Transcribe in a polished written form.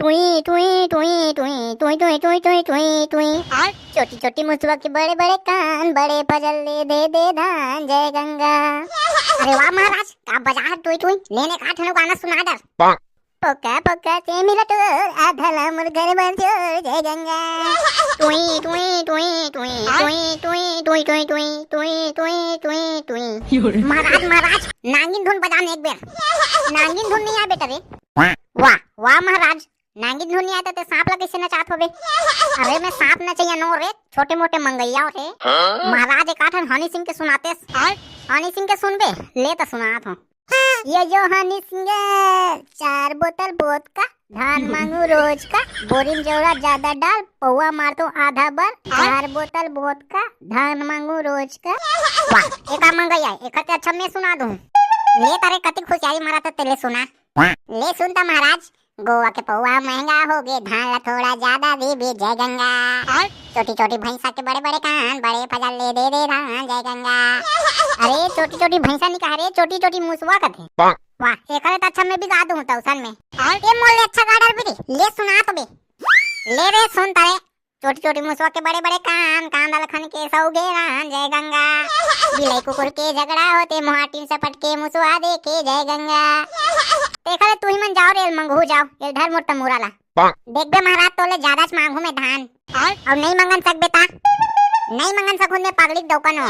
टुई टुई टुई टुई टुई टुई टुई टुई टुई टुई। छोटी छोटी मुसवा के बड़े बड़े कान, बड़े फजल ले दे दे धान, जय गंगा। अरे वाह महाराज, का बजा है टुई टुई, लेने का ठनो गाना सुना दर। पोका पोका से मिला तो आधला मुर्गर बंजोर, जय गंगा। टुई टुई टुई टुई टुई टुई टुई टुई टुई टुई टुई टुई टुई। महाराज महाराज, नांगिन धुन बजाने एक बेर। नांगिन धुन नहीं आ बेटा रे। वाह वाह महाराज, नांगिन धुन नहीं आता तो सांप ला कैसे नचात होबे? अरे मैं सांप नचैया नो रे, छोटे मोटे मंगैया रे। महाराज एक आठन हनी सिंह के सुनाते। हनी सिंह के सुनबे? ले तो सुनात हूँ। ये जो हनी सिंह 4 बोतल वोदका, धान मांगू रोज का, बोरिंग जोड़ा ज्यादा डाल, पौवा मार तो आधा बार। 4 बोतल वोदका, धान मांगू रोज का। वाह एक मंगैया, एक अच्छा मैं सुना दूं। ले तारे कति खुशियारी मारा तो तेरे सुना। ले सुनता महाराज, गोवा के पौवा महंगा हो गए, धान ला थोड़ा ज्यादा दे बे, जय गंगा। छोटी छोटी भैंसा के बड़े बड़े कान, बड़े फजल ले दे दे धान, जय गंगा। अरे छोटी छोटी भैंसा नहीं कहा रे, छोटी छोटी मुसवा कथे। वाह एक तो अच्छा मैं भी गा दूं तौसन में। ये मोले अच्छा गा डर भी ले सुना तो बे। ले रे सुन तारे, छोटी छोटी मुसवा के बड़े बड़े कान, कांदा लखन के सौगे रान, जय गंगा। बिलाई कुकुर के झगड़ा होते, मुहाटिन से पटके मुसवा देखे, जय गंगा। देखा तू ही मन जाओ रे मंगू जाओ, ये धर मोटा मुराला। देख बे महाराज, तोले ज्यादा मांगू में धान और नहीं मंगन सक बेटा, नहीं मंगन सकुन में पगड़ी डोकन हो।